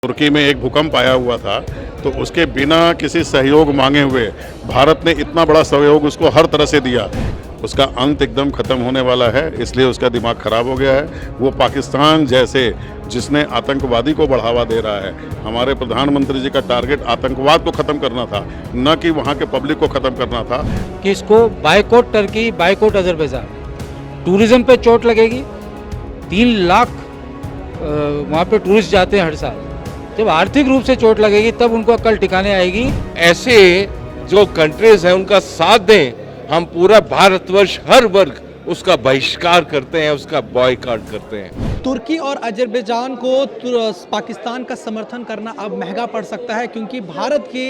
तुर्की में एक भूकंप आया हुआ था, तो उसके बिना किसी सहयोग मांगे हुए भारत ने इतना बड़ा सहयोग उसको हर तरह से दिया। उसका अंत एकदम ख़त्म होने वाला है, इसलिए उसका दिमाग ख़राब हो गया है। वो पाकिस्तान जैसे जिसने आतंकवादी को बढ़ावा दे रहा है। हमारे प्रधानमंत्री जी का टारगेट आतंकवाद को ख़त्म करना था, न कि वहाँ के पब्लिक को ख़त्म करना था। कि इसको boycott Turkey, boycott Azerbaijan, tourism पे चोट लगेगी। 3 लाख वहाँ पे टूरिस्ट जाते हैं हर साल। जब आर्थिक रूप से चोट लगेगी तब उनको अक्ल ठिकाने आएगी। ऐसे जो कंट्रीज हैं उनका साथ दें, हम पूरा भारतवर्ष हर वर्ग उसका बहिष्कार करते हैं, उसका बॉयकॉट करते हैं। तुर्की और अजरबैजान को पाकिस्तान का समर्थन करना अब महंगा पड़ सकता है, क्योंकि भारत के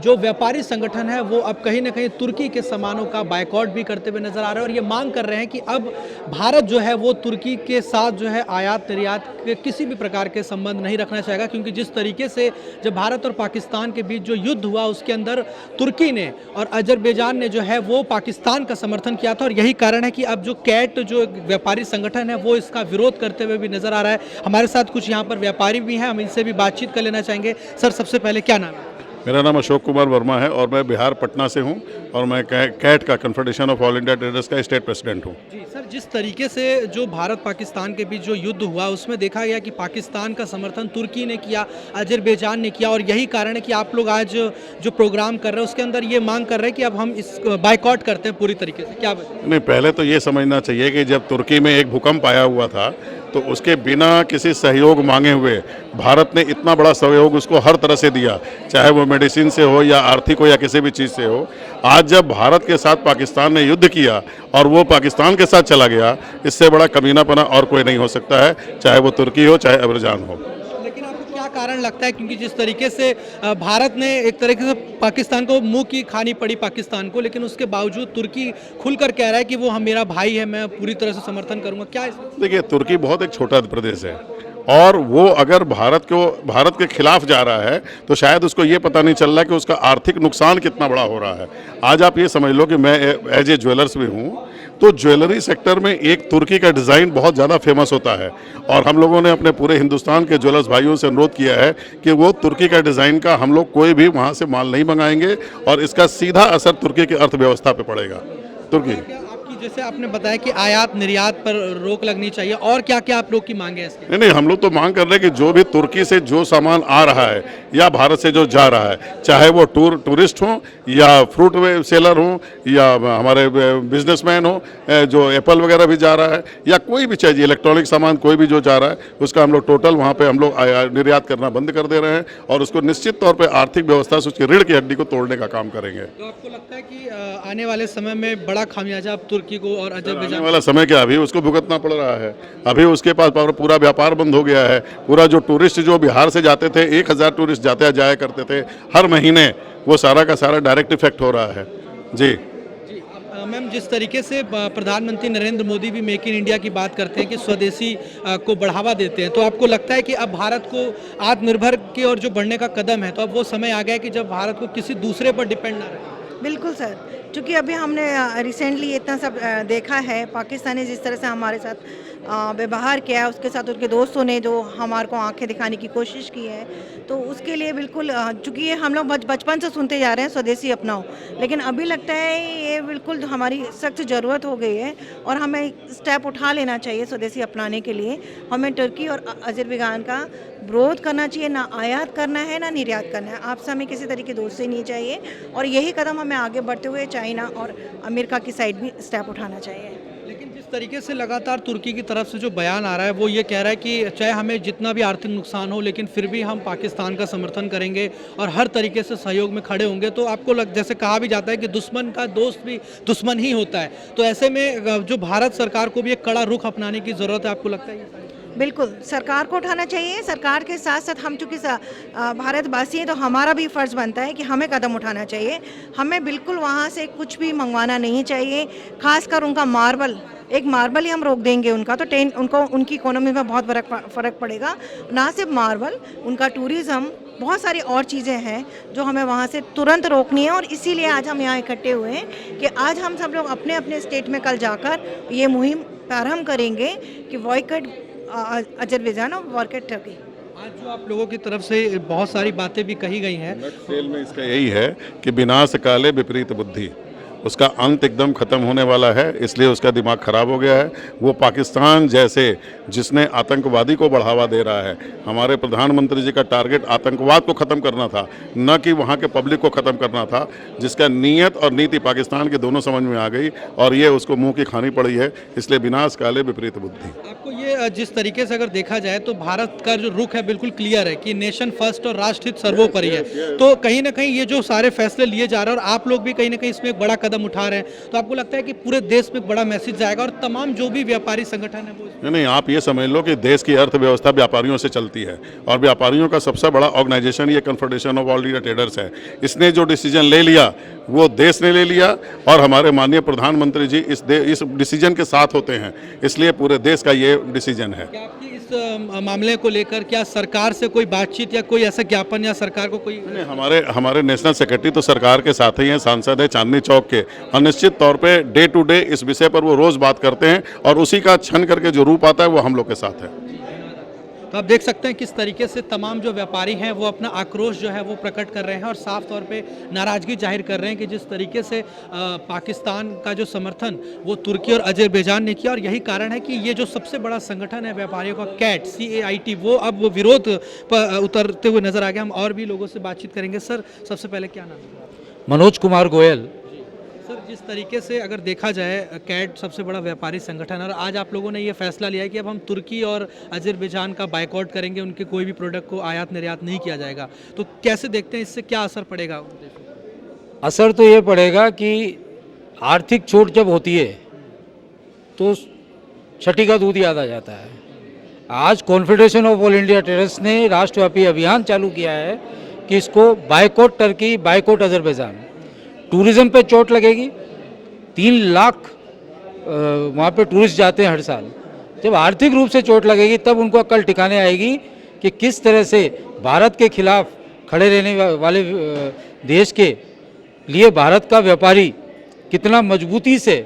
जो व्यापारी संगठन है वो अब कहीं ना कहीं तुर्की के सामानों का बायकॉट भी करते हुए नजर आ रहे हैं और ये मांग कर रहे हैं कि अब भारत जो है वो तुर्की के साथ जो है आयात निर्यात के किसी भी प्रकार के संबंध नहीं रखना चाहेगा। क्योंकि जिस तरीके से जब भारत और पाकिस्तान के बीच जो युद्ध हुआ उसके अंदर तुर्की ने और अजरबैजान ने जो है वो पाकिस्तान का समर्थन किया था और यही कारण है कि अब जो कैट जो व्यापारी संगठन है वो इसका विरोध करते हुए भी नजर आ रहा है। हमारे साथ कुछ यहाँ पर व्यापारी भी हैं, हम इनसे भी बातचीत कर लेना चाहेंगे। सर, सबसे पहले क्या नाम है? मेरा नाम अशोक कुमार वर्मा है और मैं बिहार पटना से हूँ और मैं कैट का confederation of all India traders का स्टेट प्रेसिडेंट हूँ। जी सर, जिस तरीके से जो भारत पाकिस्तान के बीच जो युद्ध हुआ उसमें देखा गया कि पाकिस्तान का समर्थन तुर्की ने किया, अजरबैजान ने किया और यही कारण है कि आप लोग आज जो प्रोग्राम कर रहे हैं उसके अंदर ये मांग कर रहे हैं कि अब हम इस बायकॉट करते हैं पूरी तरीके से। क्या नहीं, पहले तो ये समझना चाहिए कि जब तुर्की में एक भूकंप आया हुआ था तो उसके बिना किसी सहयोग मांगे हुए भारत ने इतना बड़ा सहयोग उसको हर तरह से दिया, चाहे वो मेडिसिन से हो या आर्थिक हो या किसी भी चीज़ से हो। आज जब भारत के साथ पाकिस्तान ने युद्ध किया और वो पाकिस्तान के साथ चला गया, इससे बड़ा कमीनापना और कोई नहीं हो सकता है, चाहे वो तुर्की हो चाहे अजरबैजान हो। लेकिन आपको क्या कारण लगता है, क्योंकि जिस तरीके से भारत ने एक तरीके से पाकिस्तान को मुंह की खानी पड़ी पाकिस्तान को, लेकिन उसके बावजूद तुर्की खुलकर कह रहा है कि वो हम मेरा भाई है, मैं पूरी तरह से समर्थन करूंगा। क्या देखिए, तुर्की बहुत एक छोटा प्रदेश है और वो अगर भारत के खिलाफ जा रहा है तो शायद उसको ये पता नहीं चल रहा कि उसका आर्थिक नुकसान कितना बड़ा हो रहा है। आज आप ये समझ लो कि मैं एज ए ज्वेलर्स भी हूँ, तो ज्वेलरी सेक्टर में एक तुर्की का डिज़ाइन बहुत ज़्यादा फेमस होता है और हम लोगों ने अपने पूरे हिंदुस्तान के ज्वेलर्स भाइयों से अनुरोध किया है कि वो तुर्की का डिज़ाइन का हम लोग कोई भी वहाँ से माल नहीं मंगाएंगे और इसका सीधा असर तुर्की की अर्थव्यवस्था पे पड़ेगा। तुर्की जैसे आपने बताया कि आयात निर्यात पर रोक लगनी चाहिए, और क्या क्या आप लोग की मांग है इसकी? नहीं, हम लोग तो मांग कर रहे हैं कि जो भी तुर्की से जो सामान आ रहा है या भारत से जो जा रहा है, चाहे वो टूरिस्ट हो या फ्रूट सेलर हो या हमारे बिजनेसमैन हो, जो एप्पल वगैरह भी जा रहा है या कोई भी चाहिए इलेक्ट्रॉनिक सामान कोई भी जो जा रहा है, उसका हम लोग टोटल वहाँ पे हम लोग निर्यात करना बंद कर दे रहे हैं और उसको निश्चित तौर पर आर्थिक व्यवस्था से उसकी रीढ़ की हड्डी को तोड़ने का काम करेंगे। तो आपको लगता है कि आने वाले समय में बड़ा खामियाजा तुर्की को और अजरबैजान वाला समय क्या, अभी उसको भुगतना पड़ रहा है। अभी उसके पास पूरा व्यापार बंद हो गया है। पूरा जो टूरिस्ट जो बिहार से जाते थे, 1000 टूरिस्ट जाया करते थे हर महीने, वो सारा का सारा डायरेक्ट इफेक्ट हो रहा है। जी मैम, जिस तरीके से प्रधानमंत्री नरेंद्र मोदी भी मेक इन इंडिया की बात करते हैं कि स्वदेशी को बढ़ावा देते हैं, तो आपको लगता है कि अब भारत को आत्मनिर्भर की ओर जो बढ़ने का कदम है, तो अब वो समय आ गया है कि जब भारत को किसी दूसरे पर डिपेंड ना रहे? बिल्कुल सर, क्योंकि अभी हमने रिसेंटली इतना सब देखा है, पाकिस्तान ने जिस तरह से हमारे साथ व्यवहार किया है, उसके साथ उनके दोस्तों ने जो हमारे को आंखें दिखाने की कोशिश की है, तो उसके लिए बिल्कुल चूँकि ये हम लोग बचपन से सुनते जा रहे हैं स्वदेशी अपनाओ, लेकिन अभी लगता है ये बिल्कुल हमारी सख्त ज़रूरत हो गई है और हमें स्टेप उठा लेना चाहिए स्वदेशी अपनाने के लिए। हमें तुर्की और अजरबैजान का विरोध करना चाहिए, ना आयात करना है ना निर्यात करना है। आपसे हमें किसी तरह की दोस्ती नहीं चाहिए और यही कदम हमें आगे बढ़ते हुए चाइना और अमेरिका की साइड भी स्टेप उठाना चाहिए। लेकिन जिस तरीके से लगातार तुर्की की तरफ से जो बयान आ रहा है वो ये कह रहा है कि चाहे हमें जितना भी आर्थिक नुकसान हो, लेकिन फिर भी हम पाकिस्तान का समर्थन करेंगे और हर तरीके से सहयोग में खड़े होंगे। तो आपको जैसे कहा भी जाता है कि दुश्मन का दोस्त भी दुश्मन ही होता है, तो ऐसे में जो भारत सरकार को भी एक कड़ा रुख अपनाने की ज़रूरत है, आपको लगता है? बिल्कुल, सरकार को उठाना चाहिए। सरकार के साथ साथ हम चूँकि भारतवासी हैं तो हमारा भी फ़र्ज़ बनता है कि हमें कदम उठाना चाहिए। हमें बिल्कुल वहाँ से कुछ भी मंगवाना नहीं चाहिए, ख़ासकर उनका मार्बल, एक मार्बल ही हम रोक देंगे उनका तो उनकी इकोनॉमी में बहुत फ़र्क पड़ेगा। ना सिर्फ मार्बल, उनका टूरिज़्म, बहुत सारी और चीज़ें हैं जो हमें वहाँ से तुरंत रोकनी है और इसीलिए आज हम यहाँ इकट्ठे हुए हैं कि आज हम सब लोग अपने अपने स्टेट में कल जाकर ये मुहिम प्रारंभ करेंगे कि बॉयकॉट अजरबैजान और बॉयकॉट टर्की। आज जो आप लोगों की तरफ से बहुत सारी बातें भी कही गई हैं, नटसेल में इसका यही है कि विनाश काले विपरीत बुद्धि, उसका अंत एकदम खत्म होने वाला है, इसलिए उसका दिमाग खराब हो गया है। वो पाकिस्तान जैसे जिसने आतंकवादी को बढ़ावा दे रहा है, हमारे प्रधानमंत्री जी का टारगेट आतंकवाद को ख़त्म करना था, न कि वहाँ के पब्लिक को ख़त्म करना था, जिसका नीयत और नीति पाकिस्तान के दोनों समझ में आ गई और ये उसको मुंह की खानी पड़ी है। इसलिए विनाश काले विपरीत बुद्धि। आपको ये जिस तरीके से अगर देखा जाए तो भारत का जो रुख है बिल्कुल क्लियर है कि नेशन फर्स्ट और राष्ट्र हित सर्वोपरि है। तो कहीं ना कहीं ये जो सारे फैसले लिए जा रहे हैं और आप लोग भी कहीं ना कहीं इसमें एक बड़ा कदम उठा रहे हैं, तो आपको लगता है कि पूरे देश में एक बड़ा मैसेज जाएगा और तमाम जो भी व्यापारी संगठन है वो नहीं, आप ये समझ लो कि देश की अर्थव्यवस्था व्यापारियों से चलती है और व्यापारियों का सबसे बड़ा ऑर्गेनाइजेशन ये confederation of all India traders है। इसने जो डिसीजन ले लिया वो देश ने ले लिया और हमारे माननीय प्रधानमंत्री जी इस डिसीजन के साथ होते हैं, इसलिए पूरे देश का ये डिसीजन है। क्या आपकी इस मामले को लेकर क्या सरकार से कोई बातचीत या कोई ऐसा ज्ञापन या सरकार को कोई हमारे नेशनल सेक्रेटरी तो सरकार के साथ ही हैं, सांसद है चांदनी चौक के, और निश्चित तौर पे डे टू डे इस विषय पर वो रोज़ बात करते हैं और उसी का छन करके जो रूप आता है वो हम लोग के साथ है। तो आप देख सकते हैं किस तरीके से तमाम जो व्यापारी हैं वो अपना आक्रोश जो है वो प्रकट कर रहे हैं और साफ तौर पे नाराज़गी जाहिर कर रहे हैं कि जिस तरीके से पाकिस्तान का जो समर्थन वो तुर्की और अजरबैजान ने किया, और यही कारण है कि ये जो सबसे बड़ा संगठन है व्यापारियों का CAT वो अब वो विरोध पर उतरते हुए नजर आ गया। हम और भी लोगों से बातचीत करेंगे। सर, सबसे पहले क्या नाम है? मनोज कुमार गोयल। सर, जिस तरीके से अगर देखा जाए कैट सबसे बड़ा व्यापारी संगठन है और आज आप लोगों ने ये फैसला लिया है कि अब हम तुर्की और अजरबैजान का बायकॉट करेंगे, उनके कोई भी प्रोडक्ट को आयात निर्यात नहीं किया जाएगा, तो कैसे देखते हैं इससे क्या असर पड़ेगा? असर तो ये पड़ेगा कि आर्थिक चोट जब होती है तो छठी का दूध याद आ जाता है। आज confederation of all India traders ने राष्ट्रव्यापी अभियान चालू किया है कि इसको boycott Turkey, boycott Azerbaijan. Tourism पे चोट लगेगी, 3 लाख वहाँ पे टूरिस्ट जाते हैं हर साल। जब आर्थिक रूप से चोट लगेगी तब उनको अक्ल ठिकाने आएगी कि किस तरह से भारत के खिलाफ खड़े रहने वाले देश के लिए भारत का व्यापारी कितना मजबूती से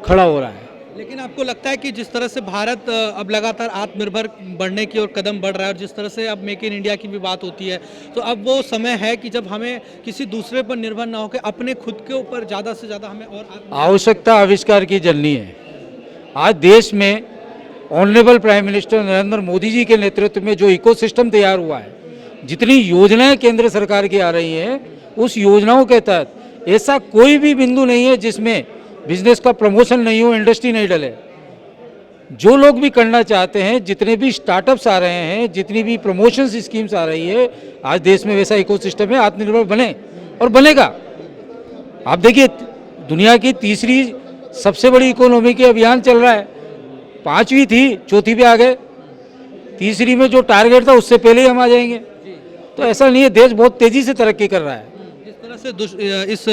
खड़ा हो रहा है। लेकिन आपको लगता है कि जिस तरह से भारत अब लगातार आत्मनिर्भर बढ़ने की ओर कदम बढ़ रहा है और जिस तरह से अब मेक इन इंडिया की भी बात होती है, तो अब वो समय है कि जब हमें किसी दूसरे पर निर्भर ना होकर अपने खुद के ऊपर ज़्यादा से ज़्यादा हमें और आवश्यकता आविष्कार की जननी है। आज देश में honourable prime minister Narendra Modi ji के नेतृत्व में जो इकोसिस्टम तैयार हुआ है, जितनी योजनाएं केंद्र सरकार की आ रही हैं, उस योजनाओं के तहत ऐसा कोई भी बिंदु नहीं है जिसमें बिजनेस का प्रमोशन नहीं हो, इंडस्ट्री नहीं डले। जो लोग भी करना चाहते हैं, जितने भी स्टार्टअप्स आ रहे हैं, जितनी भी प्रमोशन स्कीम्स आ रही है, आज देश में वैसा इकोसिस्टम है, आत्मनिर्भर बने और बनेगा। आप देखिए दुनिया की तीसरी सबसे बड़ी इकोनॉमी के अभियान चल रहा है, 5वीं थी, 4थी पे आ गए, तीसरी में जो टारगेट था उससे पहले ही हम आ जाएंगे। तो ऐसा नहीं है, देश बहुत तेजी से तरक्की कर रहा है। से इस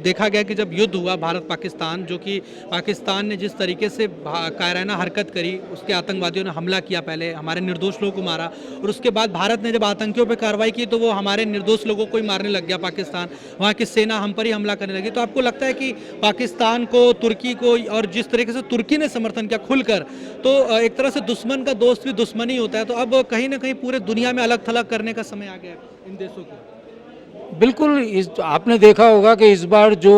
देखा गया कि जब युद्ध हुआ भारत पाकिस्तान, जो कि पाकिस्तान ने जिस तरीके से कायराना हरकत करी, उसके आतंकवादियों ने हमला किया, पहले हमारे निर्दोष लोगों को मारा, और उसके बाद भारत ने जब आतंकियों पर कार्रवाई की तो वो हमारे निर्दोष लोगों को ही मारने लग गया पाकिस्तान, वहाँ की सेना हम पर ही हमला करने लगी। तो आपको लगता है कि पाकिस्तान को, तुर्की को, और जिस तरीके से तुर्की ने समर्थन किया खुलकर, तो एक तरह से दुश्मन का दोस्त भी दुश्मन ही होता है। तो अब कहीं ना कहीं पूरे दुनिया में अलग थलग करने का समय आ गया है इन देशों को। बिल्कुल, आपने देखा होगा कि इस बार जो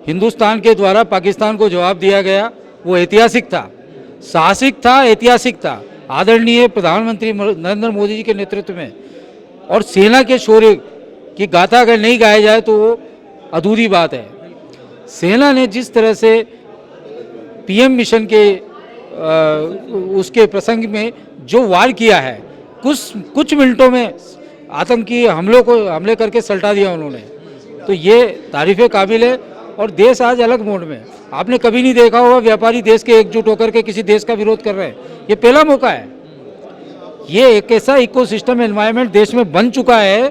हिंदुस्तान के द्वारा पाकिस्तान को जवाब दिया गया वो ऐतिहासिक था, साहसिक था, ऐतिहासिक था। आदरणीय प्रधानमंत्री नरेंद्र मोदी जी के नेतृत्व में, और सेना के शौर्य की गाथा अगर नहीं गाया जाए तो वो अधूरी बात है। सेना ने जिस तरह से PM मिशन के उसके प्रसंग में जो वार किया है, कुछ मिनटों में आतंकी हमले करके सल्टा दिया उन्होंने, तो ये तारीफ़े काबिल है। और देश आज अलग मोड में, आपने कभी नहीं देखा होगा व्यापारी देश के एकजुट होकर के किसी देश का विरोध कर रहे हैं, ये पहला मौका है। ये एक ऐसा इकोसिस्टम एनवायरनमेंट देश में बन चुका है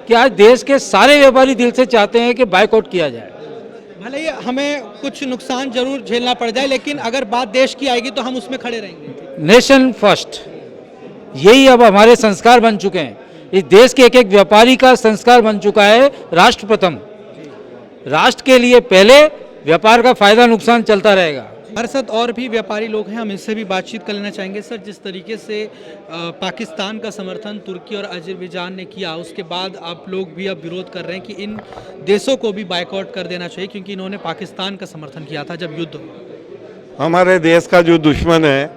कि आज देश के सारे व्यापारी दिल से चाहते हैं कि बायकॉट किया जाए। भले ही हमें कुछ नुकसान जरूर झेलना पड़ जाए, लेकिन अगर बात देश की आएगी तो हम उसमें खड़े रहेंगे। नेशन फर्स्ट, यही अब हमारे संस्कार बन चुके हैं। इस देश के एक एक व्यापारी का संस्कार बन चुका है राष्ट्र प्रथम। राष्ट्र के लिए पहले, व्यापार का फायदा नुकसान चलता रहेगा। हमारे साथ और भी व्यापारी लोग हैं, हम इससे भी बातचीत कर लेना चाहेंगे। सर, जिस तरीके से पाकिस्तान का समर्थन तुर्की और अजरबैजान ने किया, उसके बाद आप लोग भी अब विरोध कर रहे हैं कि इन देशों को भी बायकॉट कर देना चाहिए क्योंकि इन्होंने पाकिस्तान का समर्थन किया था जब युद्ध हुआ। हमारे देश का जो दुश्मन है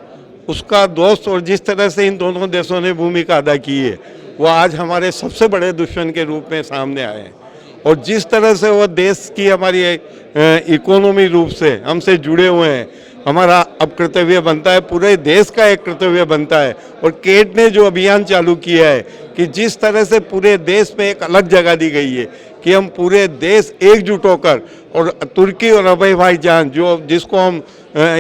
उसका दोस्त, और जिस तरह से इन दोनों देशों ने भूमिका अदा की है वो आज हमारे सबसे बड़े दुश्मन के रूप में सामने आए हैं। और जिस तरह से वो देश की हमारी इकोनॉमी रूप से हमसे जुड़े हुए हैं, हमारा अब कर्तव्य बनता है, पूरे देश का एक कर्तव्य बनता है। और केट ने जो अभियान चालू किया है कि जिस तरह से पूरे देश में एक अलग जगह दी गई है कि हम पूरे देश एकजुट होकर, और तुर्की और अजरबैजान जिसको हम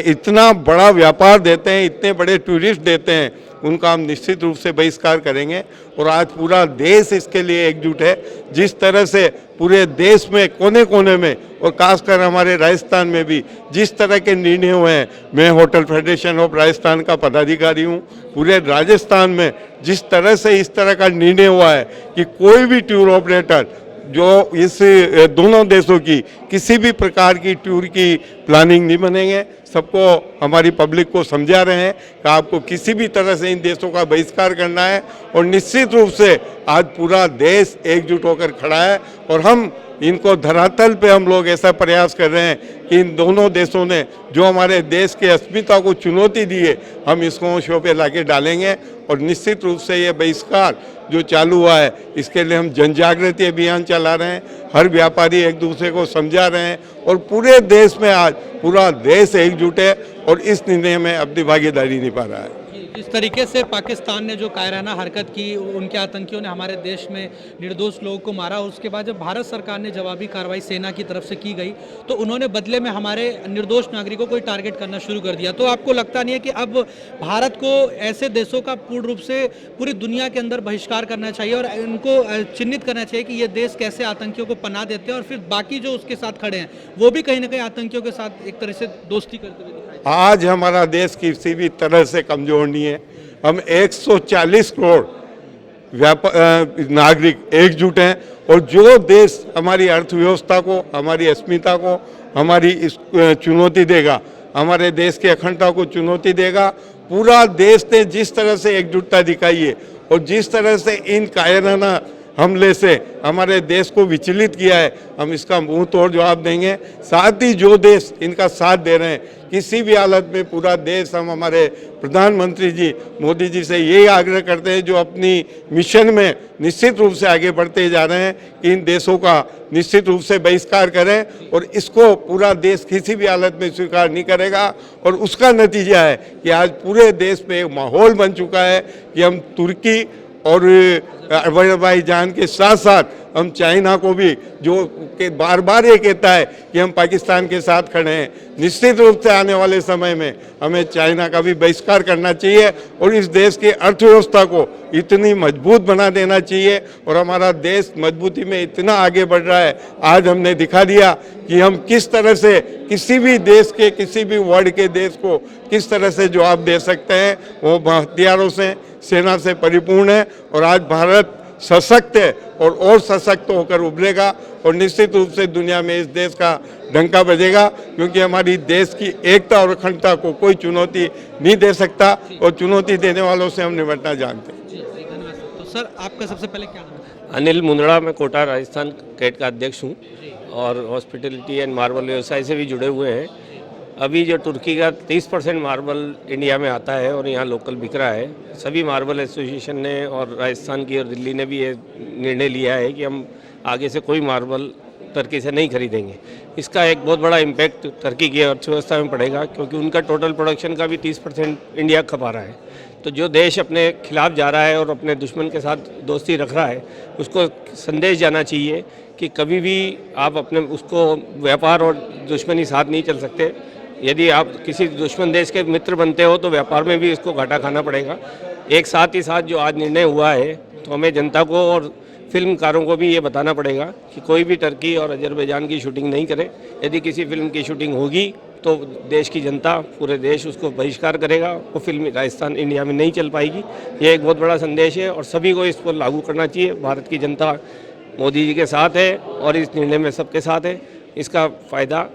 इतना बड़ा व्यापार देते हैं, इतने बड़े टूरिस्ट देते हैं, उनका हम निश्चित रूप से बहिष्कार करेंगे। और आज पूरा देश इसके लिए एकजुट है। जिस तरह से पूरे देश में कोने कोने में और खासकर हमारे राजस्थान में भी जिस तरह के निर्णय हुए हैं, मैं होटल फेडरेशन ऑफ राजस्थान का पदाधिकारी हूँ, पूरे राजस्थान में जिस तरह से इस तरह का निर्णय हुआ है कि कोई भी टूर ऑपरेटर जो इस दोनों देशों की किसी भी प्रकार की टूर की प्लानिंग नहीं बनेंगे, सबको हमारी पब्लिक को समझा रहे हैं कि आपको किसी भी तरह से इन देशों का बहिष्कार करना है। और निश्चित रूप से आज पूरा देश एकजुट होकर खड़ा है और हम इनको धरातल पे हम लोग ऐसा प्रयास कर रहे हैं कि इन दोनों देशों ने जो हमारे देश के अस्मिता को चुनौती दी है, हम इसको शो पे लाके डालेंगे। और निश्चित रूप से ये बहिष्कार जो चालू हुआ है, इसके लिए हम जन जागृति अभियान चला रहे हैं, हर व्यापारी एक दूसरे को समझा रहे हैं और पूरे देश में आज पूरा देश एकजुट है और इस निर्णय में अपनी भागीदारी निभा रहा है। जिस तरीके से पाकिस्तान ने जो कायराना हरकत की, उनके आतंकियों ने हमारे देश में निर्दोष लोगों को मारा, और उसके बाद जब भारत सरकार ने जवाबी कार्रवाई सेना की तरफ से की गई तो उन्होंने बदले में हमारे निर्दोष नागरिकों को टारगेट करना शुरू कर दिया। तो आपको लगता नहीं है कि अब भारत को ऐसे देशों का पूर्ण रूप से पूरी दुनिया के अंदर बहिष्कार करना चाहिए और उनको चिन्हित करना चाहिए कि ये देश कैसे आतंकियों को पनाह देते हैं, और फिर बाकी जो उसके साथ खड़े हैं वो भी कहीं ना कहीं आतंकियों के साथ एक तरह से दोस्ती करते हुए दिखाई? आज हमारा देश किसी भी तरह से कमजोर नहीं है। हम 140 करोड़ नागरिक एकजुट हैं और जो देश हमारी अर्थव्यवस्था को, हमारी अस्मिता को, हमारी चुनौती देगा, हमारे देश की अखंडता को चुनौती देगा, पूरा देश ने जिस तरह से एकजुटता दिखाई है और जिस तरह से इन कायराना हमले से हमारे देश को विचलित किया है, हम इसका मुंह तोड़ जवाब देंगे। साथ ही जो देश इनका साथ दे रहे हैं, किसी भी हालत में पूरा देश, हम हमारे प्रधानमंत्री जी मोदी जी से यही आग्रह करते हैं जो अपनी मिशन में निश्चित रूप से आगे बढ़ते जा रहे हैं कि इन देशों का निश्चित रूप से बहिष्कार करें और इसको पूरा देश किसी भी हालत में स्वीकार नहीं करेगा। और उसका नतीजा है कि आज पूरे देश में एक माहौल बन चुका है कि हम तुर्की और अजरबैजान के साथ साथ हम चाइना को भी, जो कि बार बार ये कहता है कि हम पाकिस्तान के साथ खड़े हैं, निश्चित रूप से आने वाले समय में हमें चाइना का भी बहिष्कार करना चाहिए और इस देश की अर्थव्यवस्था को इतनी मजबूत बना देना चाहिए। और हमारा देश मजबूती में इतना आगे बढ़ रहा है, आज हमने दिखा दिया कि हम किस तरह से किसी भी देश के, किसी भी वर्ल्ड के देश को किस तरह से जवाब दे सकते हैं। वो हथियारों से, सेना से परिपूर्ण है और आज भारत सशक्त है और सशक्त होकर उभरेगा और निश्चित रूप से दुनिया में इस देश का डंका बजेगा, क्योंकि हमारी देश की एकता और अखंडता को कोई चुनौती नहीं दे सकता और चुनौती देने वालों से हम निपटना जानते हैं। जी, धन्यवाद। तो सर, आपका सबसे पहले क्या नाम है? अनिल मुंदड़ा, मैं कोटा राजस्थान कैट का अध्यक्ष हूँ और हॉस्पिटलिटी एंड मार्बल व्यवसाय से भी जुड़े हुए हैं। अभी जो तुर्की का 30% मार्बल इंडिया में आता है और यहाँ लोकल बिक रहा है, सभी मार्बल एसोसिएशन ने और राजस्थान की और दिल्ली ने भी ये निर्णय लिया है कि हम आगे से कोई मार्बल टर्की से नहीं खरीदेंगे। इसका एक बहुत बड़ा इम्पैक्ट टर्की की अर्थव्यवस्था में पड़ेगा, क्योंकि उनका टोटल प्रोडक्शन का भी 30% इंडिया खपा रहा है। तो जो देश अपने खिलाफ जा रहा है और अपने दुश्मन के साथ दोस्ती रख रहा है, उसको संदेश जाना चाहिए कि कभी भी आप अपने उसको व्यापार और दुश्मनी साथ नहीं चल सकते। यदि आप किसी दुश्मन देश के मित्र बनते हो तो व्यापार में भी इसको घाटा खाना पड़ेगा। एक साथ ही साथ जो आज निर्णय हुआ है, तो हमें जनता को और फिल्मकारों को भी ये बताना पड़ेगा कि कोई भी टर्की और अजरबैजान की शूटिंग नहीं करे। यदि किसी फिल्म की शूटिंग होगी तो देश की जनता, पूरे देश उसको बहिष्कार करेगा, वो फिल्म राजस्थान, इंडिया में नहीं चल पाएगी। ये एक बहुत बड़ा संदेश है और सभी को इस पर लागू करना चाहिए। भारत की जनता मोदी जी के साथ है और इस निर्णय में सबके साथ है। इसका फ़ायदा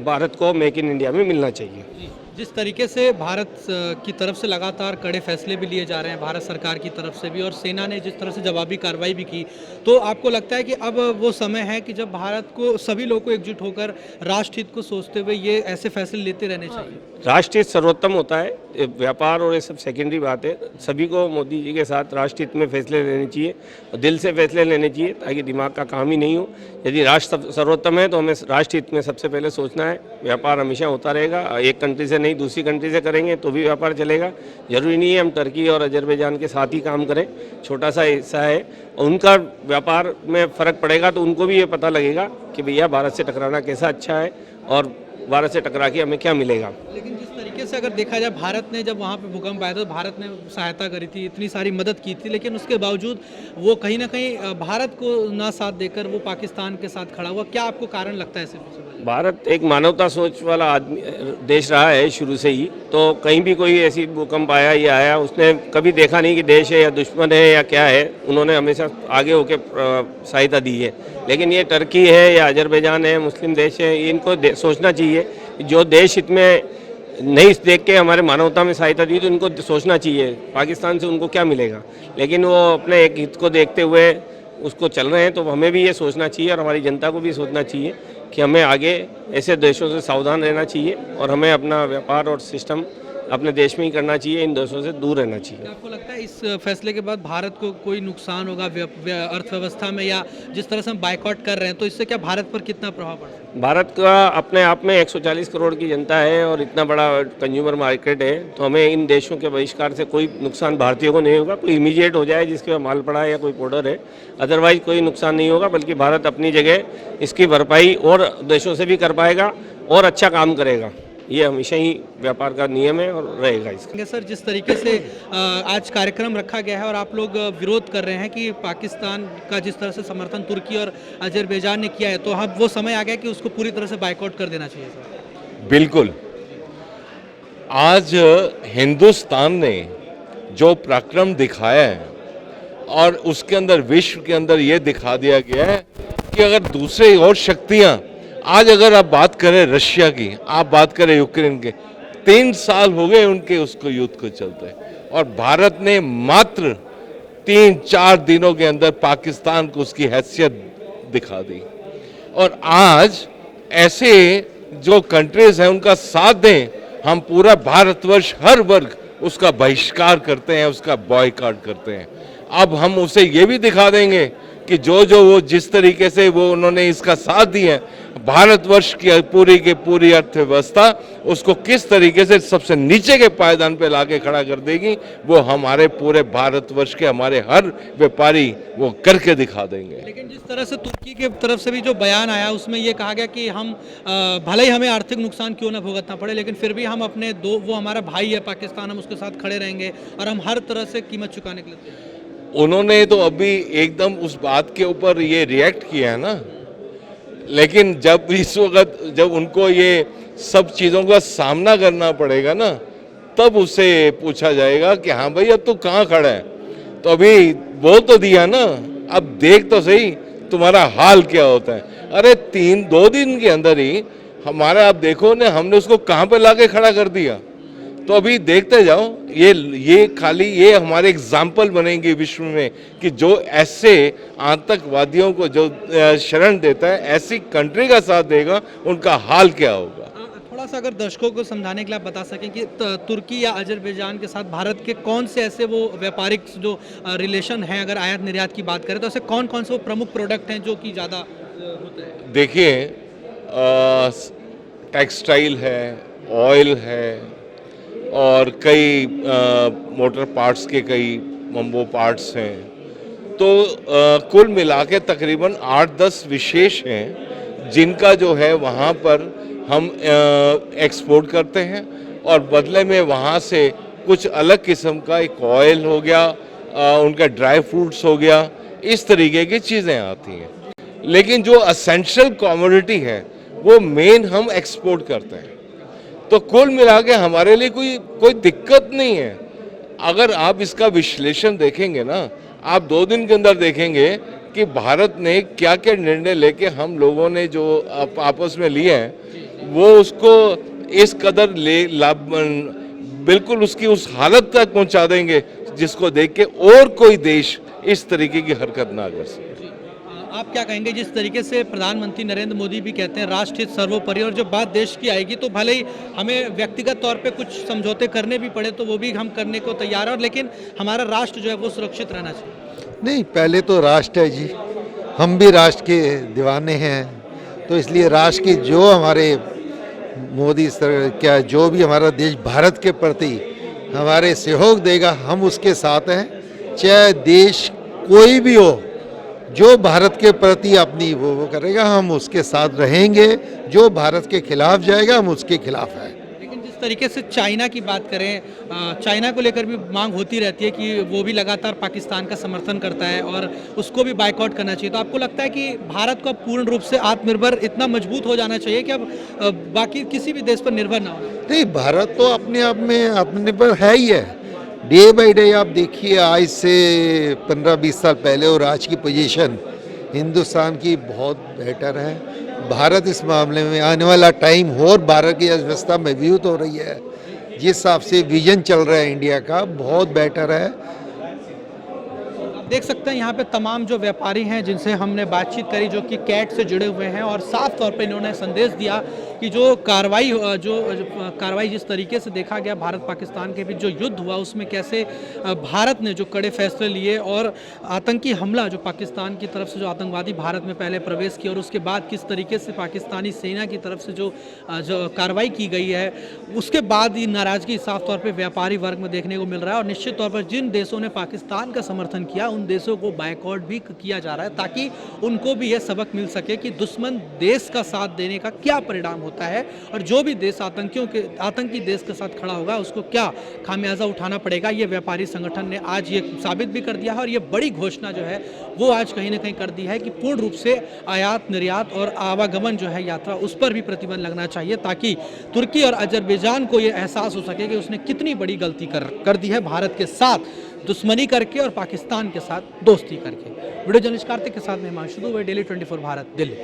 भारत को मेक इन इंडिया में मिलना चाहिए। जिस तरीके से भारत की तरफ से लगातार कड़े फैसले भी लिए जा रहे हैं, भारत सरकार की तरफ से भी, और सेना ने जिस तरह से जवाबी कार्रवाई भी की, तो आपको लगता है कि अब वो समय है कि जब भारत को सभी लोगों को एकजुट होकर राष्ट्र हित को सोचते हुए ये ऐसे फैसले लेते रहने चाहिए? राष्ट्र हित सर्वोत्तम होता है, ये व्यापार और ये सब सेकेंडरी बात है। सभी को मोदी जी के साथ राष्ट्र हित में फैसले लेने चाहिए और दिल से फैसले लेने चाहिए, ताकि दिमाग का काम ही नहीं हो। यदि राष्ट्र सर्वोत्तम है तो हमें राष्ट्र हित में सबसे पहले सोचना है। व्यापार हमेशा होता रहेगा, एक कंट्री से नहीं दूसरी कंट्री से करेंगे तो भी व्यापार चलेगा। जरूरी नहीं है हम टर्की और अजरबैजान के साथ ही काम करें, छोटा सा हिस्सा है, उनका व्यापार में फ़र्क पड़ेगा तो उनको भी ये पता लगेगा कि भैया भारत से टकराना कैसा अच्छा है और भारत से टकरा के हमें क्या मिलेगा। लेकिन जिस तरीके से अगर देखा जाए, भारत ने जब वहाँ पे भूकंप आया था, भारत ने सहायता करी थी, इतनी सारी मदद की थी, लेकिन उसके बावजूद वो कहीं ना कहीं भारत को ना साथ देकर वो पाकिस्तान के साथ खड़ा हुआ। क्या आपको कारण लगता है इससे? भारत एक मानवता सोच वाला देश रहा है शुरू से ही, तो कहीं भी कोई ऐसी भूकंप आया या आया, उसने कभी देखा नहीं कि देश है या दुश्मन है या क्या है, उन्होंने हमेशा आगे होकर सहायता दी है। लेकिन ये टर्की है या अजरबैजान है, मुस्लिम देश है, इनको सोचना चाहिए जो देश हित में नहीं देख के हमारे मानवता में सहायता दी, तो इनको सोचना चाहिए पाकिस्तान से उनको क्या मिलेगा। लेकिन वो अपने एक हित को देखते हुए उसको चल रहे हैं, तो हमें भी ये सोचना चाहिए और हमारी जनता को भी सोचना चाहिए कि हमें आगे ऐसे देशों से सावधान रहना चाहिए और हमें अपना व्यापार और सिस्टम अपने देश में ही करना चाहिए, इन देशों से दूर रहना चाहिए। आपको लगता है इस फैसले के बाद भारत को कोई नुकसान होगा अर्थव्यवस्था में, या जिस तरह से हम बायकॉट कर रहे हैं तो इससे क्या भारत पर कितना प्रभाव पड़ सकता है? भारत का अपने आप में 140 करोड़ की जनता है और इतना बड़ा कंज्यूमर मार्केट है, तो हमें इन देशों के बहिष्कार से कोई नुकसान भारतीयों को नहीं होगा। कोई इमीडिएट हो जाए जिसके माल पड़ा है या कोई बॉर्डर है, अदरवाइज कोई नुकसान नहीं होगा, बल्कि भारत अपनी जगह इसकी भरपाई और देशों से भी कर पाएगा और अच्छा काम करेगा। ये हमेशा ही व्यापार का नियम है और रहेगा इसका। सर, जिस तरीके से आज कार्यक्रम रखा गया है और आप लोग विरोध कर रहे हैं कि पाकिस्तान का जिस तरह से समर्थन तुर्की और अजरबैजान ने किया है, तो अब वो समय आ गया कि उसको पूरी तरह से बायकॉट कर देना चाहिए सर? बिल्कुल। आज हिंदुस्तान ने जो पराक्रम दिखाया है और उसके अंदर विश्व के अंदर ये दिखा दिया गया है कि अगर दूसरे और शक्तियां, आज अगर आप बात करें रशिया की, आप बात करें यूक्रेन के, 3 साल हो गए उनके उसको युद्ध को चलते, और भारत ने मात्र 3-4 दिनों के अंदर पाकिस्तान को उसकी हैसियत दिखा दी। और आज ऐसे जो कंट्रीज हैं उनका साथ दें, हम पूरा भारतवर्ष हर वर्ग उसका बहिष्कार करते हैं, उसका बॉयकॉट करते हैं। अब हम उसे ये भी दिखा देंगे कि जो वो जिस तरीके से वो उन्होंने इसका साथ दिया, भारतवर्ष की पूरी अर्थव्यवस्था उसको किस तरीके से सबसे नीचे के पायदान पे लाके खड़ा कर देगी, वो हमारे पूरे भारतवर्ष के हमारे हर व्यापारी वो करके दिखा देंगे। लेकिन जिस तरह से तुर्की के तरफ से भी जो बयान आया, उसमें ये कहा गया कि हम भले ही हमें आर्थिक नुकसान क्यों ना भुगतना पड़े, लेकिन फिर भी हम अपने वो हमारा भाई है पाकिस्तान, हम उसके साथ खड़े रहेंगे और हम हर तरह से कीमत चुकाने के लिए तैयार हैं। उन्होंने तो अभी एकदम उस बात के ऊपर ये रिएक्ट किया है ना, लेकिन जब इस वक्त जब उनको ये सब चीज़ों का सामना करना पड़ेगा ना, तब उससे पूछा जाएगा कि हाँ भाई अब तू कहाँ खड़ा है। तो अभी बोल तो दिया ना, अब देख तो सही तुम्हारा हाल क्या होता है। अरे 2 दिन के अंदर ही हमारा, आप देखो ना, हमने उसको कहाँ पे लाके खड़ा कर दिया। तो अभी देखते जाओ, ये खाली ये हमारे एग्जाम्पल बनेंगे विश्व में कि जो ऐसे आतंकवादियों को जो शरण देता है, ऐसी कंट्री का साथ देगा, उनका हाल क्या होगा। थोड़ा सा अगर दर्शकों को समझाने के लिए आप बता सकें कि तुर्की या अजरबैजान के साथ भारत के कौन से ऐसे वो व्यापारिक जो रिलेशन हैं, अगर आयात निर्यात की बात करें तो ऐसे कौन कौन से वो प्रमुख प्रोडक्ट हैं जो कि ज़्यादा होते हैं? देखिए, टेक्सटाइल है, ऑयल है, और कई मोटर पार्ट्स के कई वो पार्ट्स हैं। तो कुल मिला के तकरीबन 8-10 विशेष हैं जिनका जो है वहाँ पर हम एक्सपोर्ट करते हैं, और बदले में वहाँ से कुछ अलग किस्म का एक ऑयल हो गया, उनका ड्राई फ्रूट्स हो गया, इस तरीके की चीज़ें आती हैं। लेकिन जो असेंशियल कमोडिटी है वो मेन हम एक्सपोर्ट करते हैं। तो कुल मिला के हमारे लिए कोई दिक्कत नहीं है। अगर आप इसका विश्लेषण देखेंगे ना, आप 2 दिन के अंदर देखेंगे कि भारत ने क्या क्या निर्णय लेके हम लोगों ने जो आपस में लिए हैं, वो उसको इस कदर बिल्कुल उसकी उस हालत तक पहुंचा देंगे जिसको देख के और कोई देश इस तरीके की हरकत ना कर सके। आप क्या कहेंगे जिस तरीके से प्रधानमंत्री नरेंद्र मोदी भी कहते हैं राष्ट्र हित सर्वोपरि, और जब बात देश की आएगी तो भले ही हमें व्यक्तिगत तौर पे कुछ समझौते करने भी पड़े तो वो भी हम करने को तैयार हैं, लेकिन हमारा राष्ट्र जो है वो सुरक्षित रहना चाहिए। नहीं, पहले तो राष्ट्र है जी, हम भी राष्ट्र के दीवाने हैं, तो इसलिए राष्ट्र की जो हमारे मोदी सर क्या जो भी हमारा देश भारत के प्रति हमारे सहयोग देगा हम उसके साथ हैं, चाहे देश कोई भी हो जो भारत के प्रति अपनी वो करेगा हम उसके साथ रहेंगे, जो भारत के खिलाफ जाएगा हम उसके खिलाफ हैं। लेकिन जिस तरीके से चाइना की बात करें, चाइना को लेकर भी मांग होती रहती है कि वो भी लगातार पाकिस्तान का समर्थन करता है और उसको भी बाइकआउट करना चाहिए, तो आपको लगता है कि भारत को अब पूर्ण रूप से आत्मनिर्भर इतना मजबूत हो जाना चाहिए कि अब बाकी किसी भी देश पर निर्भर ना हो? नहीं, भारत तो अपने आप में आत्मनिर्भर है ही है। डे बाई डे आप देखिए, आज से 15-20 साल पहले और आज की पोजीशन हिंदुस्तान की बहुत बेटर है। भारत इस मामले में आने वाला टाइम और भारत की अर्थव्यवस्था मजबूत हो रही है, जिस हिसाब से विजन चल रहा है इंडिया का बहुत बेटर है। देख सकते हैं यहाँ पे तमाम जो व्यापारी हैं जिनसे हमने बातचीत करी जो कि कैट से जुड़े हुए हैं, और साफ तौर पे इन्होंने संदेश दिया कि जो कार्रवाई जिस तरीके से देखा गया भारत पाकिस्तान के बीच जो युद्ध हुआ उसमें कैसे भारत ने जो कड़े फैसले लिए और आतंकी हमला जो पाकिस्तान की तरफ से जो आतंकवादी भारत में पहले प्रवेश किया और उसके बाद किस तरीके से पाकिस्तानी सेना की तरफ से जो कार्रवाई की गई है, उसके बाद ये नाराज़गी साफ तौर पर व्यापारी वर्ग में देखने को मिल रहा है। और निश्चित तौर पर जिन देशों ने पाकिस्तान का समर्थन किया उन देशों को बायकॉट भी किया जा रहा है ताकि उनको भी यह सबक मिल सके कि दुश्मन देश का साथ देने का क्या परिणाम होता है, और जो भी देश आतंकी देश के साथ खड़ा होगा उसको क्या खामियाजा उठाना पड़ेगा। ये व्यापारी संगठन ने आज ये साबित भी कर दिया है और ये बड़ी घोषणा जो है वो आज कहीं ना कहीं कर दी है कि पूर्ण रूप से आयात निर्यात और आवागमन जो है यात्रा उस पर भी प्रतिबंध लगना चाहिए ताकि तुर्की और अजरबैजान को ये एहसास हो सके कि उसने कितनी बड़ी गलती कर दी है भारत के साथ दुश्मनी करके और पाकिस्तान के साथ दोस्ती करके। वीडियो जर्नलिस्ट कार्तिक के साथ मैं हिमांशु दुबे, डेली 24 भारत, दिल्ली।